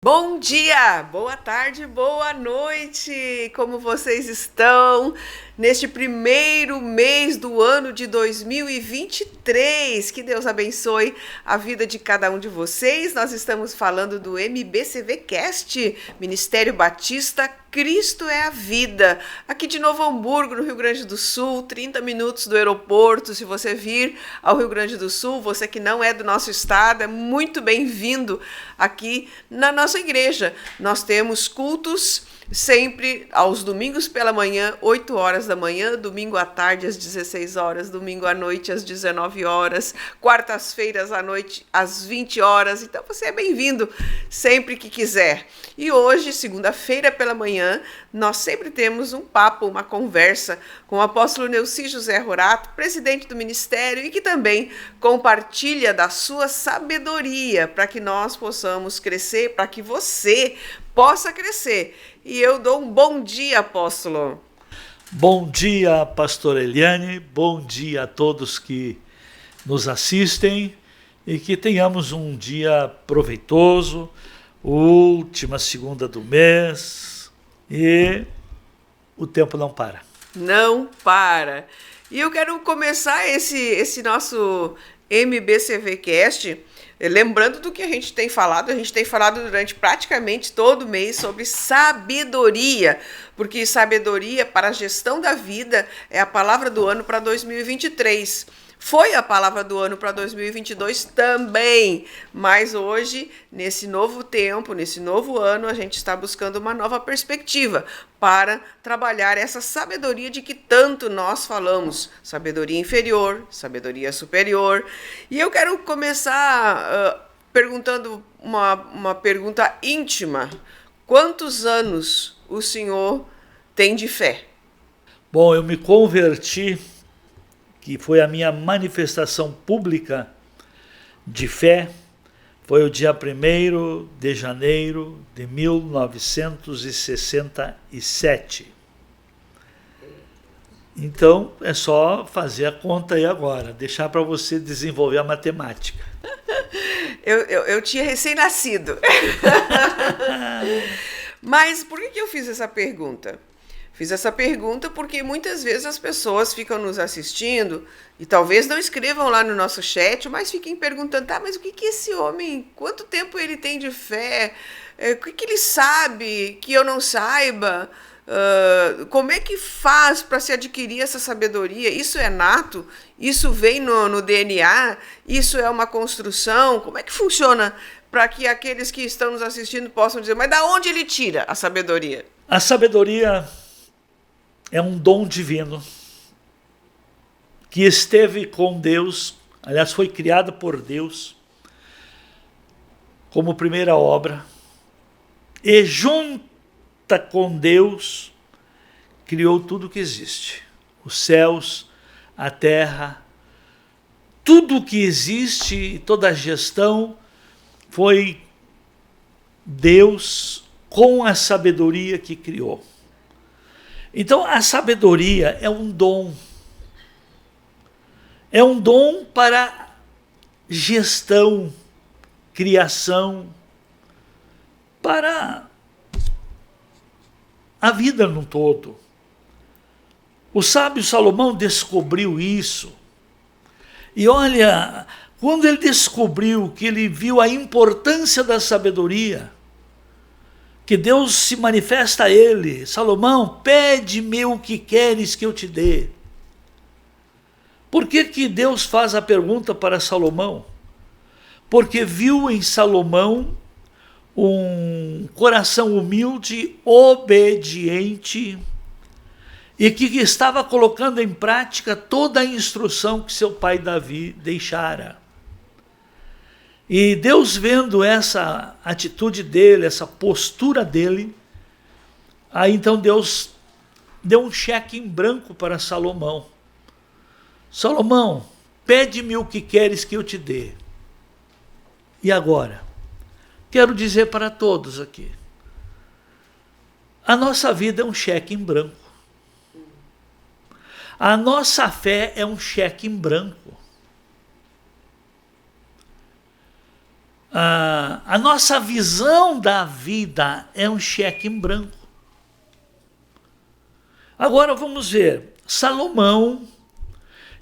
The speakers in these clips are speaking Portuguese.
Bom dia, boa tarde, boa noite! Como vocês estão neste primeiro mês do ano de 2023? Que Deus abençoe a vida de cada um de vocês. Nós estamos falando do MBCV Cast, Ministério Batista Cristo é a Vida, aqui de Novo Hamburgo, no Rio Grande do Sul, 30 minutos do aeroporto. Se você vir ao Rio Grande do Sul, você que não é do nosso estado, é muito bem-vindo aqui na nossa igreja. Nós temos cultos sempre aos domingos pela manhã, 8 horas da manhã, domingo à tarde às 16 horas, domingo à noite às 19 horas, quartas-feiras à noite às 20 horas. Então você é bem-vindo sempre que quiser. E hoje, segunda-feira pela manhã, nós sempre temos um papo, uma conversa com o apóstolo Neuci José Rorato, presidente do ministério, e que também compartilha da sua sabedoria para que nós possamos crescer, para que você possa crescer. E eu dou um bom dia, apóstolo. Bom dia, pastor Eliane, bom dia a todos que nos assistem e que tenhamos um dia proveitoso, última segunda do mês e o tempo não para. Não para. E eu quero começar esse nosso MBCV Cast lembrando do que a gente tem falado durante praticamente todo mês sobre sabedoria, porque sabedoria para a gestão da vida é a palavra do ano para 2023. Foi a palavra do ano para 2022 também, mas hoje, nesse novo tempo, nesse novo ano, a gente está buscando uma nova perspectiva para trabalhar essa sabedoria de que tanto nós falamos, sabedoria inferior, sabedoria superior. E eu quero começar perguntando uma pergunta íntima. Quantos anos o senhor tem de fé? Bom, eu me converti, que foi a minha manifestação pública de fé, foi o dia 1º de janeiro de 1967. Então, é só fazer a conta aí agora, deixar para você desenvolver a matemática. Eu tinha recém-nascido. Mas por que eu fiz essa pergunta? Fiz essa pergunta porque muitas vezes as pessoas ficam nos assistindo e talvez não escrevam lá no nosso chat, mas fiquem perguntando, tá, mas o que esse homem, quanto tempo ele tem de fé? O que ele sabe que eu não saiba? Como é que faz para se adquirir essa sabedoria? Isso é nato? Isso vem no DNA? Isso é uma construção? Como é que funciona para que aqueles que estão nos assistindo possam dizer, mas da onde ele tira a sabedoria? A sabedoria é um dom divino que esteve com Deus, aliás, foi criado por Deus como primeira obra e junta com Deus criou tudo que existe, os céus, a terra, tudo que existe, toda a gestão foi Deus com a sabedoria que criou. Então, a sabedoria é um dom. É um dom para gestão, criação, para a vida no todo. O sábio Salomão descobriu isso. E olha, quando ele descobriu que ele viu a importância da sabedoria, que Deus se manifesta a ele, Salomão, pede-me o que queres que eu te dê. Por que Deus faz a pergunta para Salomão? Porque viu em Salomão um coração humilde, obediente, e que estava colocando em prática toda a instrução que seu pai Davi deixara. E Deus, vendo essa atitude dele, essa postura dele, aí então Deus deu um cheque em branco para Salomão. Salomão, pede-me o que queres que eu te dê. E agora? Quero dizer para todos aqui, a nossa vida é um cheque em branco. A nossa fé é um cheque em branco. a nossa visão da vida é um cheque em branco. Agora vamos ver, Salomão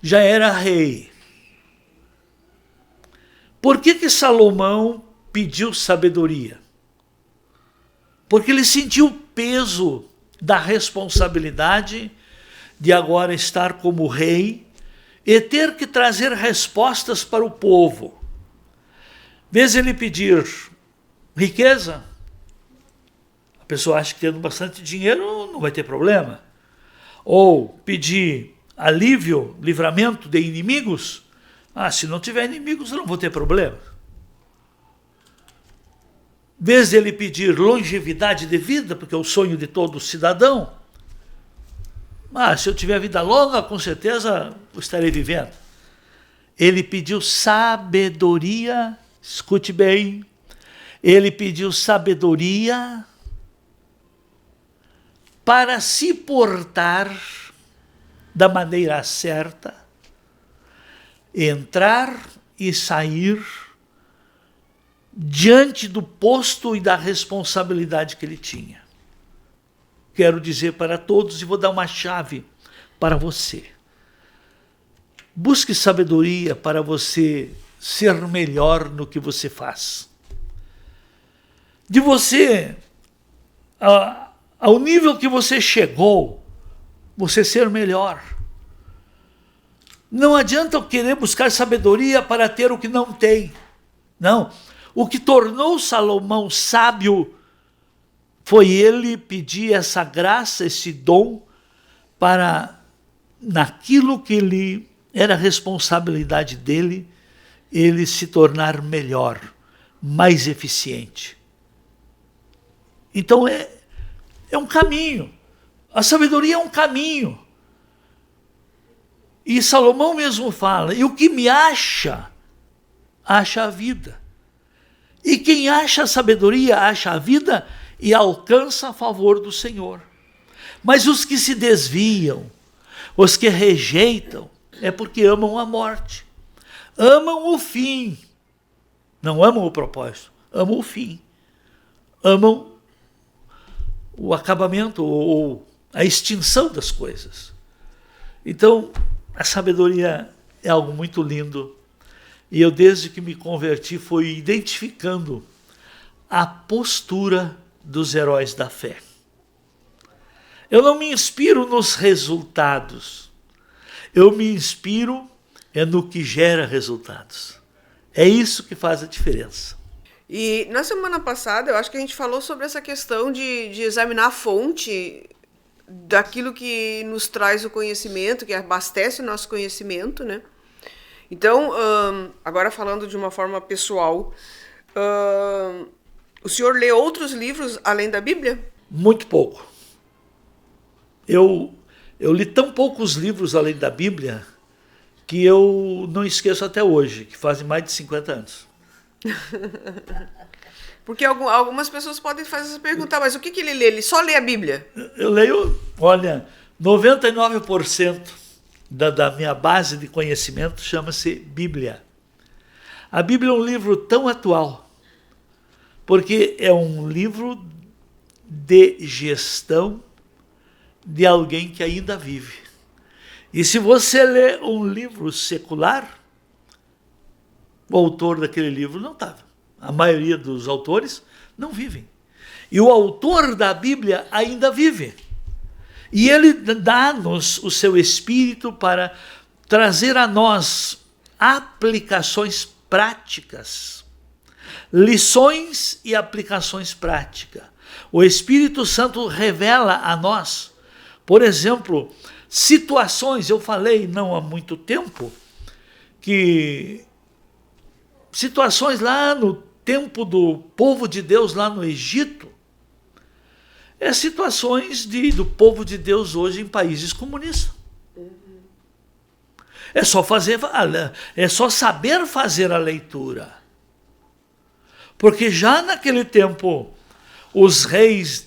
já era rei. Por que Salomão pediu sabedoria? Porque ele sentiu o peso da responsabilidade de agora estar como rei e ter que trazer respostas para o povo. Vez ele pedir riqueza, a pessoa acha que tendo bastante dinheiro não vai ter problema. Ou pedir alívio, livramento de inimigos, se não tiver inimigos eu não vou ter problema. Vez ele pedir longevidade de vida, porque é o sonho de todo cidadão, se eu tiver vida longa, com certeza eu estarei vivendo. Ele pediu sabedoria, escute bem, ele pediu sabedoria para se portar da maneira certa, entrar e sair diante do posto e da responsabilidade que ele tinha. Quero dizer para todos e vou dar uma chave para você. Busque sabedoria para você ser melhor no que você faz. De você, ao nível que você chegou, você ser melhor. Não adianta eu querer buscar sabedoria para ter o que não tem. Não. O que tornou Salomão sábio foi ele pedir essa graça, esse dom, para naquilo que ele era responsabilidade dele, ele se tornar melhor, mais eficiente. Então é um caminho. A sabedoria é um caminho. E Salomão mesmo fala, e o que me acha a vida. E quem acha a sabedoria, acha a vida e alcança a favor do Senhor. Mas os que se desviam, os que rejeitam, é porque amam a morte. Amam o fim. Não amam o propósito, amam o fim. Amam o acabamento ou a extinção das coisas. Então, a sabedoria é algo muito lindo. E eu, desde que me converti, fui identificando a postura dos heróis da fé. Eu não me inspiro nos resultados. Eu me inspiro no que gera resultados. É isso que faz a diferença. E na semana passada, eu acho que a gente falou sobre essa questão de examinar a fonte daquilo que nos traz o conhecimento, que abastece o nosso conhecimento, né? Então, agora falando de uma forma pessoal, o senhor lê outros livros além da Bíblia? Muito pouco. Eu li tão poucos livros além da Bíblia que eu não esqueço até hoje, que fazem mais de 50 anos. Porque algumas pessoas podem fazer essa pergunta, mas o que ele lê? Ele só lê a Bíblia? Eu leio, olha, 99% da minha base de conhecimento chama-se Bíblia. A Bíblia é um livro tão atual, porque é um livro de gestão de alguém que ainda vive. E se você lê um livro secular, o autor daquele livro não estava. A maioria dos autores não vivem. E o autor da Bíblia ainda vive. E ele dá-nos o seu espírito para trazer a nós aplicações práticas, lições e aplicações práticas. O Espírito Santo revela a nós, por exemplo, situações, eu falei não há muito tempo, que situações lá no tempo do povo de Deus lá no Egito, situações do povo de Deus hoje em países comunistas. É só saber fazer a leitura. Porque já naquele tempo, os reis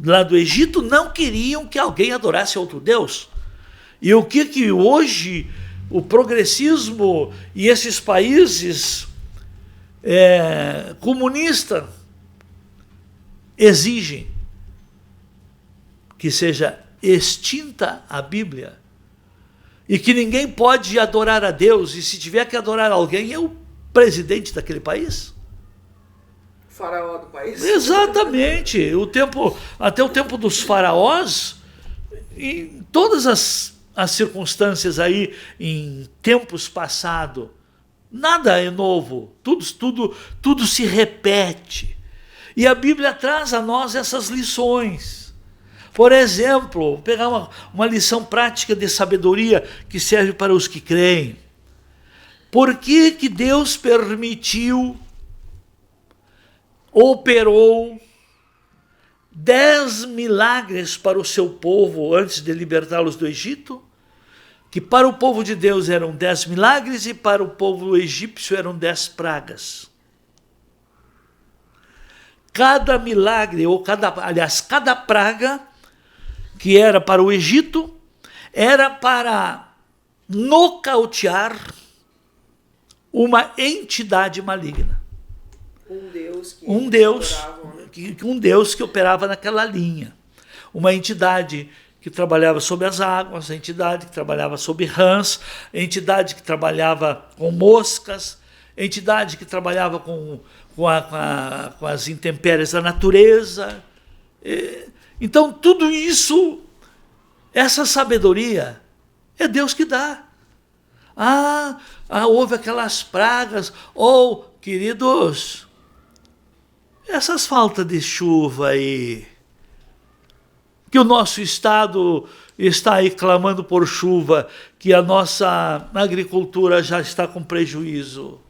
lá do Egito não queriam que alguém adorasse outro Deus. E o que hoje o progressismo e esses países comunista exigem que seja extinta a Bíblia e que ninguém pode adorar a Deus, e se tiver que adorar alguém é o presidente daquele país. Faraó do país. Exatamente. Até o tempo dos faraós, em todas as circunstâncias aí, em tempos passados, nada é novo, tudo se repete. E a Bíblia traz a nós essas lições. Por exemplo, pegar uma lição prática de sabedoria que serve para os que creem. Por que Deus operou 10 milagres para o seu povo antes de libertá-los do Egito? Que para o povo de Deus eram 10 milagres e para o povo egípcio eram 10 pragas. Cada milagre, cada praga que era para o Egito, era para nocautear uma entidade maligna. Um Deus que operava naquela linha. Uma entidade que trabalhava sobre as águas, a entidade que trabalhava sobre rãs, a entidade que trabalhava com moscas, a entidade que trabalhava com as intempéries da natureza. Então, tudo isso, essa sabedoria, é Deus que dá. Houve aquelas pragas, queridos, essas faltas de chuva aí, que o nosso estado está aí clamando por chuva, que a nossa agricultura já está com prejuízo,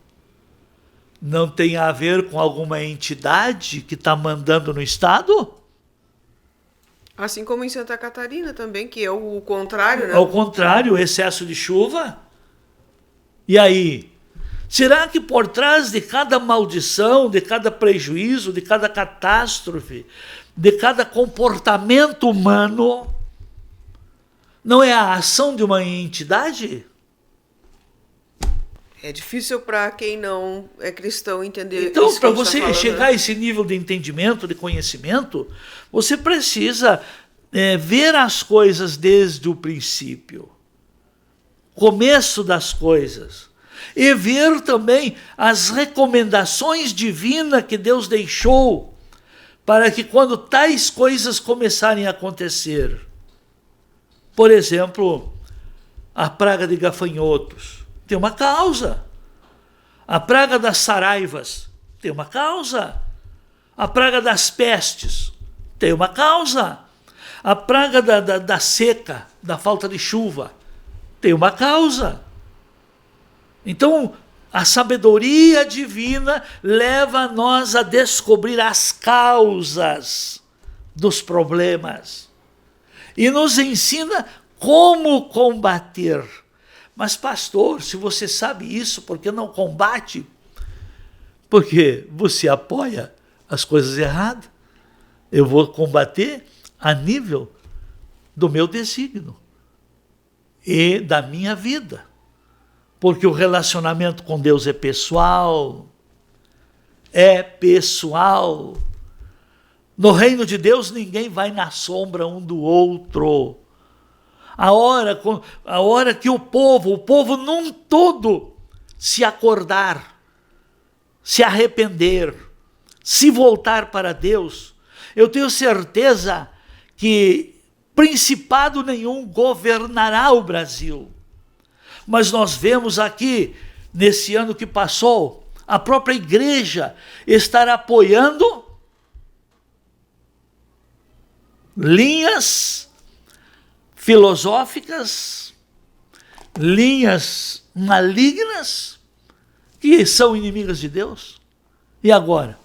não tem a ver com alguma entidade que está mandando no estado? Assim como em Santa Catarina também, que é o contrário, né? Ao contrário, o excesso de chuva. E aí? Será que por trás de cada maldição, de cada prejuízo, de cada catástrofe, de cada comportamento humano, não é a ação de uma entidade? É difícil para quem não é cristão entender. Então, para você chegar a esse nível de entendimento, de conhecimento, você precisa ver as coisas desde o princípio, começo das coisas, e ver também as recomendações divinas que Deus deixou para que quando tais coisas começarem a acontecer, por exemplo, a praga de gafanhotos, tem uma causa. A praga das saraivas tem uma causa. A praga das pestes tem uma causa. A praga da seca, da falta de chuva, tem uma causa. Então, a sabedoria divina leva nós a descobrir as causas dos problemas e nos ensina como combater. Mas, pastor, se você sabe isso, por que não combate? Porque você apoia as coisas erradas. Eu vou combater a nível do meu desígnio e da minha vida. Porque o relacionamento com Deus é pessoal. É pessoal. No reino de Deus, ninguém vai na sombra um do outro. A hora que o povo num todo, se acordar, se arrepender, se voltar para Deus, eu tenho certeza que principado nenhum governará o Brasil. Mas nós vemos aqui, nesse ano que passou, a própria igreja estar apoiando linhas filosóficas, linhas malignas, que são inimigas de Deus. E agora?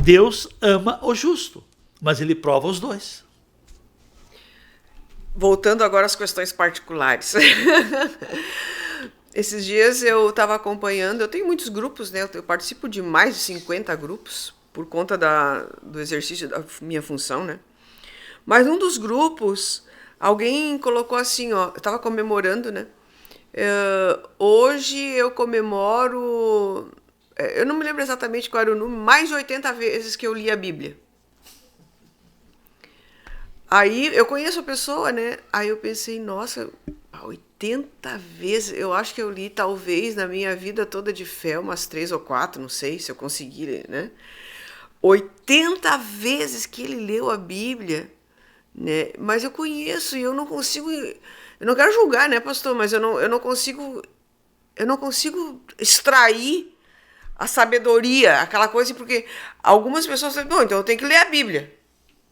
Deus ama o justo, mas ele prova os dois. Voltando agora às questões particulares. Esses dias eu estava acompanhando, eu tenho muitos grupos, né? Eu participo de mais de 50 grupos, por conta do exercício da minha função, né? Mas num dos grupos, alguém colocou assim, eu estava comemorando, né? Hoje eu comemoro, eu não me lembro exatamente qual era o número, mais de 80 vezes que eu li a Bíblia. Aí eu conheço a pessoa, né? Aí eu pensei, nossa, 80 vezes, eu acho que eu li talvez na minha vida toda de fé umas 3 ou 4, não sei se eu consegui, né? 80 vezes que ele leu a Bíblia, né? Mas eu conheço e eu não consigo, eu não quero julgar, né, pastor? Mas eu não consigo extrair a sabedoria, aquela coisa, porque algumas pessoas falam, bom, então eu tenho que ler a Bíblia.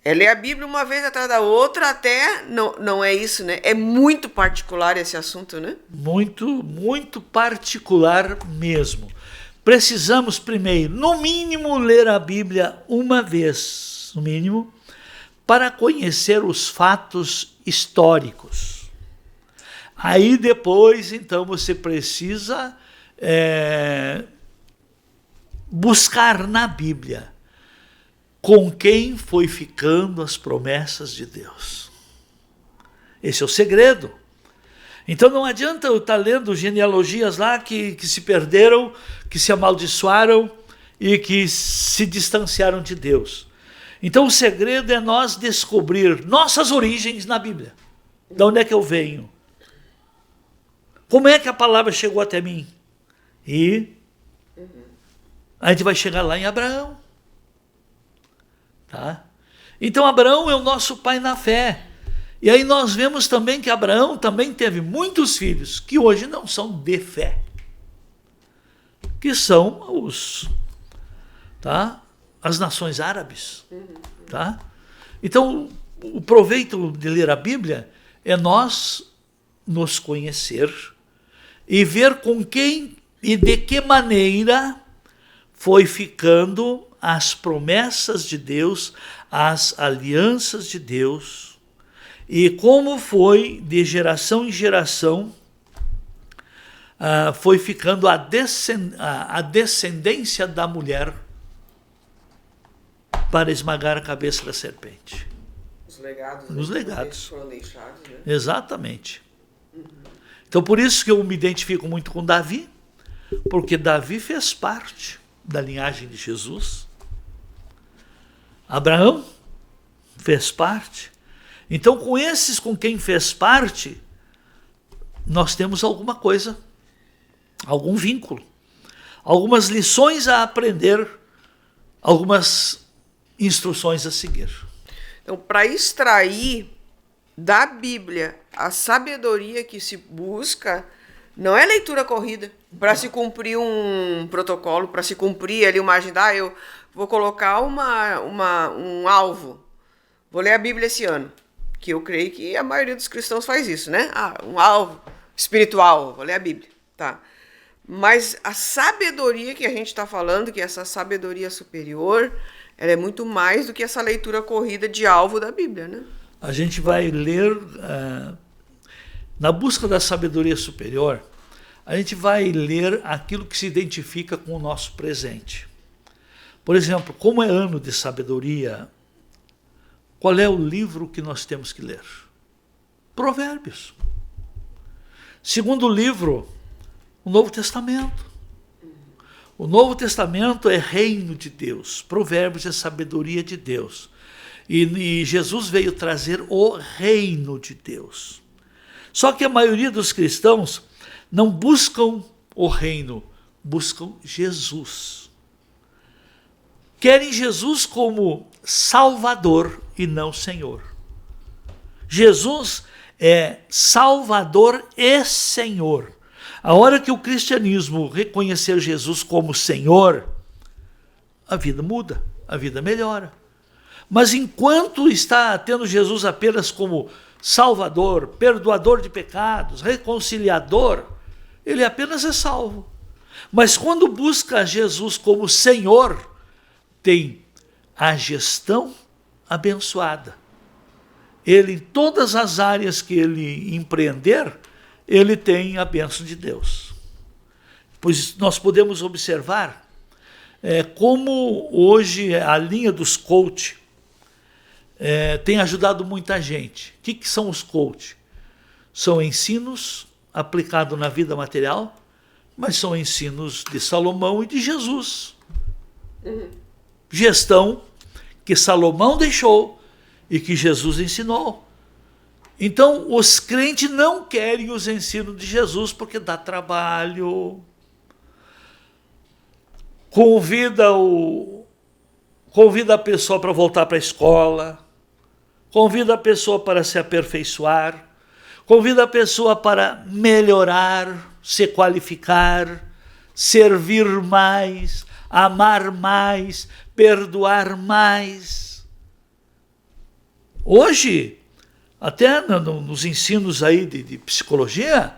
É ler a Bíblia uma vez atrás da outra até... Não é isso, né? É muito particular esse assunto, né? Muito, muito particular mesmo. Precisamos primeiro, no mínimo, ler a Bíblia uma vez, no mínimo, para conhecer os fatos históricos. Aí depois, então, você precisa buscar na Bíblia com quem foi ficando as promessas de Deus. Esse é o segredo. Então não adianta eu estar lendo genealogias lá que se perderam, que se amaldiçoaram e que se distanciaram de Deus. Então o segredo é nós descobrir nossas origens na Bíblia. De onde é que eu venho? Como é que a palavra chegou até mim? E a gente vai chegar lá em Abraão. Tá? Então Abraão é o nosso pai na fé. E aí nós vemos também que Abraão também teve muitos filhos que hoje não são de fé, que são as nações árabes. Tá? Então o proveito de ler a Bíblia é nós nos conhecer e ver com quem e de que maneira foi ficando as promessas de Deus, as alianças de Deus, e como foi de geração em geração, foi ficando a descendência da mulher para esmagar a cabeça da serpente. Os legados. Foram deixados, né? Exatamente. Então por isso que eu me identifico muito com Davi, porque Davi fez parte da linhagem de Jesus. Abraão fez parte. Então, com esses com quem fez parte, nós temos alguma coisa, algum vínculo, algumas lições a aprender, algumas instruções a seguir. Então, para extrair da Bíblia a sabedoria que se busca, não é leitura corrida para se cumprir um protocolo, para se cumprir ali uma agenda. Eu vou colocar um alvo. Vou ler a Bíblia esse ano, que eu creio que a maioria dos cristãos faz isso, né? Um alvo espiritual, vou ler a Bíblia, tá? Mas a sabedoria que a gente está falando, que é essa sabedoria superior, ela é muito mais do que essa leitura corrida de alvo da Bíblia, né? A gente vai ler, na busca da sabedoria superior, a gente vai ler aquilo que se identifica com o nosso presente. Por exemplo, como é ano de sabedoria, qual é o livro que nós temos que ler? Provérbios. Segundo livro, o Novo Testamento. O Novo Testamento é reino de Deus. Provérbios é sabedoria de Deus. E Jesus veio trazer o reino de Deus. Só que a maioria dos cristãos não buscam o reino, buscam Jesus. Querem Jesus como Salvador e não Senhor. Jesus é Salvador e Senhor. A hora que o cristianismo reconhecer Jesus como Senhor, a vida muda, a vida melhora. Mas enquanto está tendo Jesus apenas como Salvador, perdoador de pecados, reconciliador, ele apenas é salvo. Mas quando busca Jesus como Senhor, tem a gestão abençoada. Ele, em todas as áreas que ele empreender, ele tem a bênção de Deus. Pois nós podemos observar como hoje a linha dos coach tem ajudado muita gente. O que são os coach? São ensinos aplicado na vida material, mas são ensinos de Salomão e de Jesus. Gestão que Salomão deixou e que Jesus ensinou. Então, os crentes não querem os ensinos de Jesus porque dá trabalho. Convida a pessoa para voltar para a escola, convida a pessoa para se aperfeiçoar, convida a pessoa para melhorar, se qualificar, servir mais, amar mais, perdoar mais. Hoje, até nos ensinos aí de psicologia,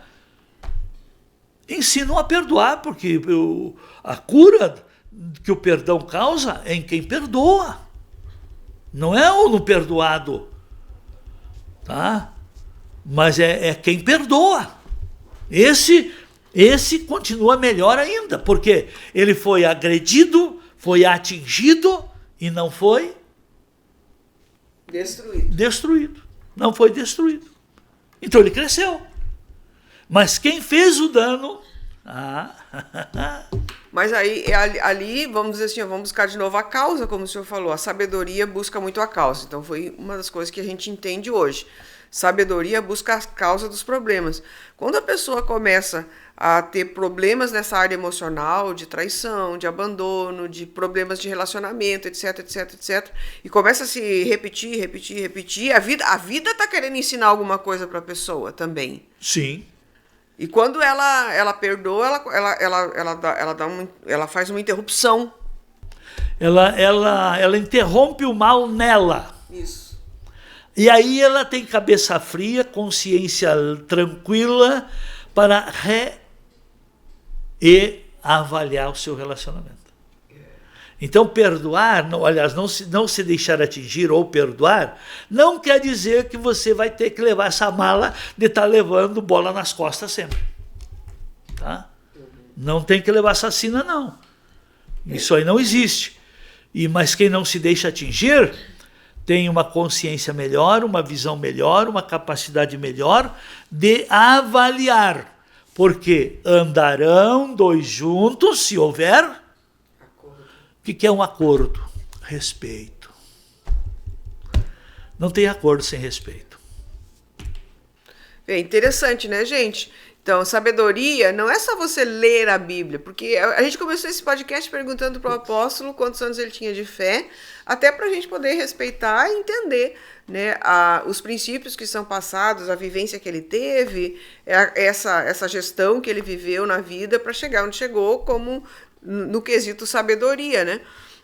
ensinam a perdoar, porque a cura que o perdão causa é em quem perdoa, não é o no perdoado, tá? Mas é quem perdoa. Esse continua melhor ainda, porque ele foi agredido, foi atingido e não foi destruído. Não foi destruído. Então ele cresceu. Mas quem fez o dano... Mas aí, ali, vamos dizer assim, vamos buscar de novo a causa, como o senhor falou. A sabedoria busca muito a causa. Então foi uma das coisas que a gente entende hoje. Sabedoria busca a causa dos problemas. Quando a pessoa começa a ter problemas nessa área emocional, de traição, de abandono, de problemas de relacionamento, etc, etc, etc, e começa a se repetir, a vida está querendo ensinar alguma coisa para a pessoa também. Sim. E quando ela perdoa, ela faz uma interrupção. Ela interrompe o mal nela. Isso. E aí ela tem cabeça fria, consciência tranquila para reavaliar o seu relacionamento. Então perdoar, não se deixar atingir ou perdoar, não quer dizer que você vai ter que levar essa mala de estar levando bola nas costas sempre. Tá? Não tem que levar assassina, não. Isso aí não existe. Mas quem não se deixa atingir tem uma consciência melhor, uma visão melhor, uma capacidade melhor de avaliar. Porque andarão dois juntos, se houver... O que é um acordo? Respeito. Não tem acordo sem respeito. É interessante, né, gente? Então, sabedoria não é só você ler a Bíblia, porque a gente começou esse podcast perguntando para o apóstolo quantos anos ele tinha de fé, até para a gente poder respeitar e entender, né, os princípios que são passados, a vivência que ele teve, essa gestão que ele viveu na vida para chegar onde chegou, como no quesito sabedoria, né?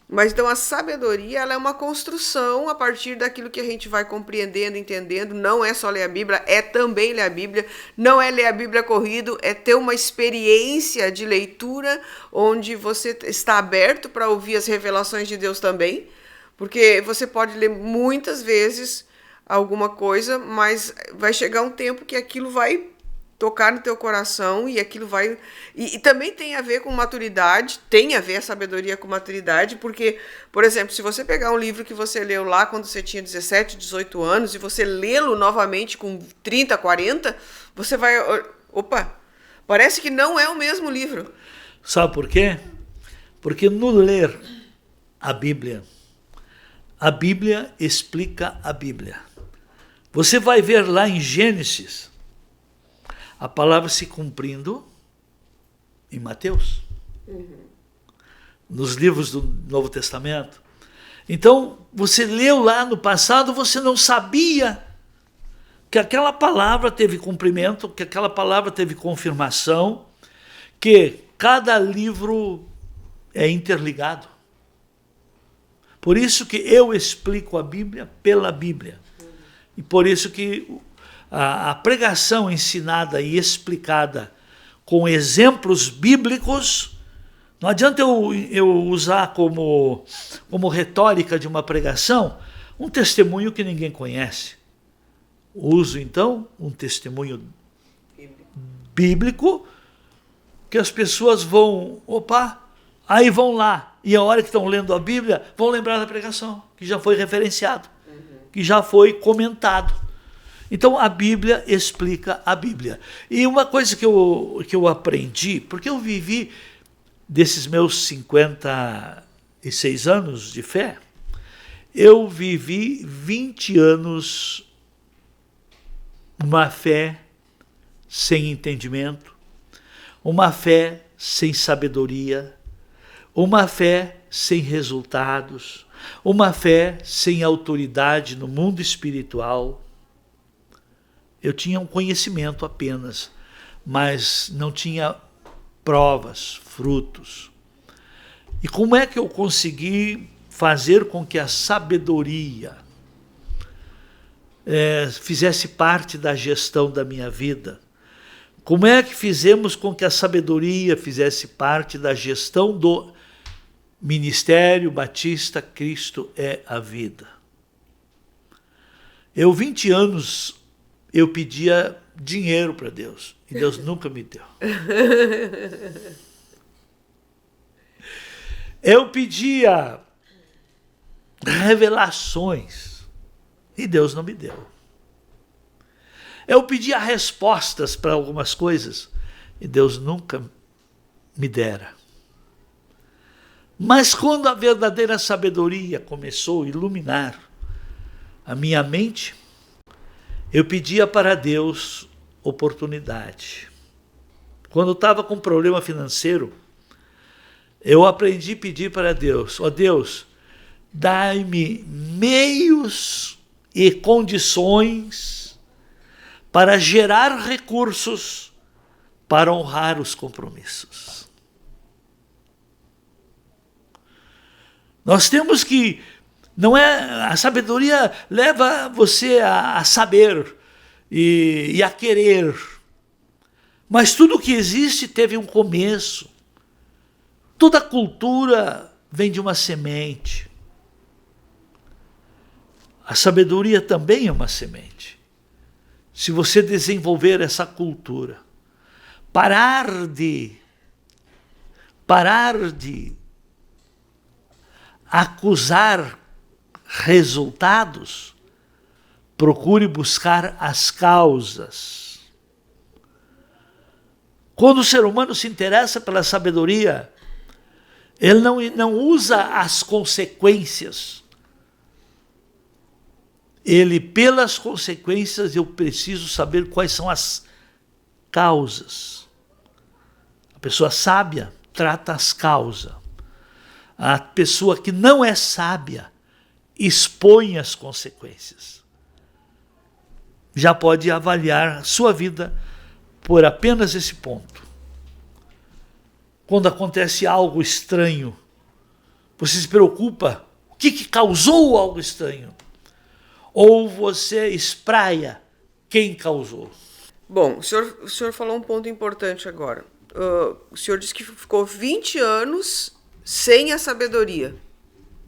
Mas então a sabedoria, ela é uma construção a partir daquilo que a gente vai compreendendo, entendendo. Não é só ler a Bíblia, é também ler a Bíblia. Não é ler a Bíblia corrido, é ter uma experiência de leitura onde você está aberto para ouvir as revelações de Deus também. Porque você pode ler muitas vezes alguma coisa, mas vai chegar um tempo que aquilo vai tocar no teu coração e aquilo vai... E também tem a ver com maturidade, tem a ver a sabedoria com maturidade, porque, por exemplo, se você pegar um livro que você leu lá quando você tinha 17, 18 anos e você lê-lo novamente com 30, 40, você vai... Opa, parece que não é o mesmo livro. Sabe por quê? Porque no ler a Bíblia explica a Bíblia. Você vai ver lá em Gênesis a palavra se cumprindo em Mateus, nos livros do Novo Testamento. Então, você leu lá no passado, você não sabia que aquela palavra teve cumprimento, que aquela palavra teve confirmação, que cada livro é interligado. Por isso que eu explico a Bíblia pela Bíblia. E por isso que a pregação ensinada e explicada com exemplos bíblicos, não adianta eu usar como retórica de uma pregação um testemunho que ninguém conhece. Uso, então, um testemunho bíblico que as pessoas vão, aí vão lá, e a hora que estão lendo a Bíblia, vão lembrar da pregação, que já foi referenciado, que já foi comentado. Então a Bíblia explica a Bíblia. E uma coisa que eu aprendi, porque eu vivi desses meus 56 anos de fé, eu vivi 20 anos uma fé sem entendimento, uma fé sem sabedoria, uma fé sem resultados, uma fé sem autoridade no mundo espiritual. Eu tinha um conhecimento apenas, mas não tinha provas, frutos. E como é que eu consegui fazer com que a sabedoria fizesse parte da gestão da minha vida? Como é que fizemos com que a sabedoria fizesse parte da gestão do Ministério Batista Cristo é a Vida? 20 anos, eu pedia dinheiro para Deus, e Deus nunca me deu. Eu pedia revelações, e Deus não me deu. Eu pedia respostas para algumas coisas, e Deus nunca me dera. Mas quando a verdadeira sabedoria começou a iluminar a minha mente, eu pedia para Deus oportunidade. Quando eu estava com problema financeiro, eu aprendi a pedir para Deus: ó Deus, dai-me meios e condições para gerar recursos para honrar os compromissos. Nós temos que, não é, a sabedoria leva você a saber e a querer, mas tudo que existe teve um começo. Toda cultura vem de uma semente. A sabedoria também é uma semente. Se você desenvolver essa cultura, parar de acusar resultados, procure buscar as causas. Quando o ser humano se interessa pela sabedoria, ele não usa as consequências. Ele, pelas consequências, eu preciso saber quais são as causas. A pessoa sábia trata as causas. A pessoa que não é sábia expõe as consequências. Já pode avaliar sua vida por apenas esse ponto. Quando acontece algo estranho, você se preocupa, o que causou algo estranho? Ou você espraia quem causou? Bom, o senhor falou um ponto importante agora. O senhor disse que ficou 20 anos sem a sabedoria,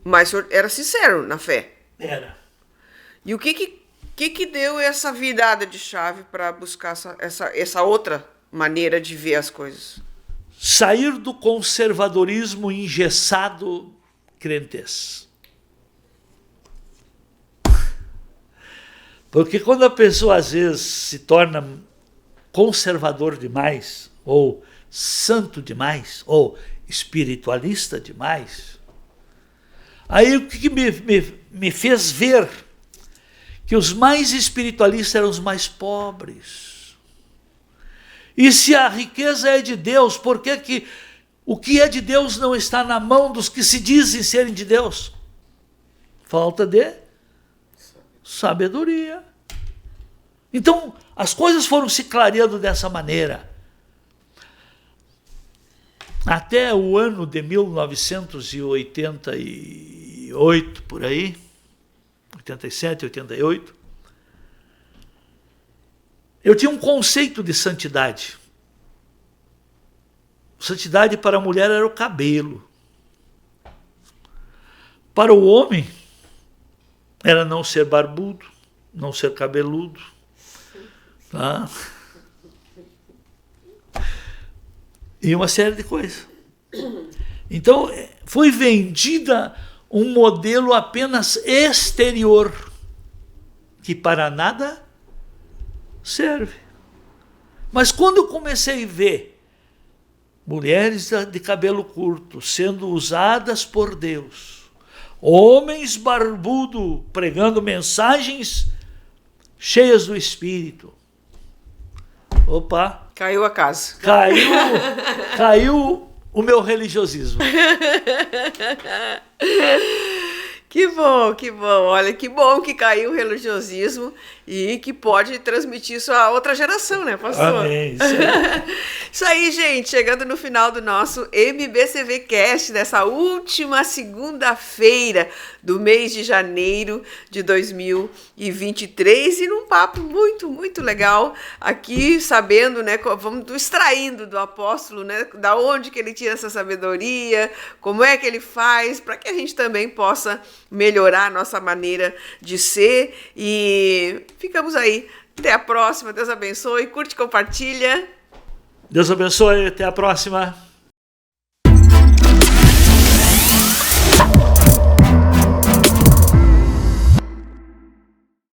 mas o senhor era sincero na fé. Era. E o que deu essa virada de chave para buscar essa outra maneira de ver as coisas? Sair do conservadorismo engessado crentez. Porque quando a pessoa às vezes se torna conservador demais, ou santo demais, ou espiritualista demais, aí o que me fez ver que os mais espiritualistas eram os mais pobres. E se a riqueza é de Deus, por que o que é de Deus não está na mão dos que se dizem serem de Deus? Falta de sabedoria. Então, as coisas foram se clareando dessa maneira. Até o ano de 1988, por aí, 87, 88, eu tinha um conceito de santidade. Santidade para a mulher era o cabelo. Para o homem, era não ser barbudo, não ser cabeludo. Tá? E uma série de coisas. Então, foi vendida um modelo apenas exterior, que para nada Serve. Mas quando eu comecei a ver mulheres de cabelo curto sendo usadas por Deus, homens barbudos pregando mensagens cheias do Espírito, opa, Caiu a casa. Caiu o meu religiosismo. Que bom, que bom. Olha, que bom que caiu o religiosismo e que pode transmitir isso a outra geração, né, pastor? Amém. Isso aí, gente. Chegando no final do nosso MBCV Cast, dessa última segunda-feira do mês de janeiro de 2023, e num papo muito, muito legal aqui, sabendo, né, vamos extraindo do apóstolo, né, da onde que ele tira essa sabedoria, como é que ele faz, para que a gente também possa melhorar a nossa maneira de ser. E ficamos aí. Até a próxima. Deus abençoe. Curte, compartilha. Deus abençoe. Até a próxima.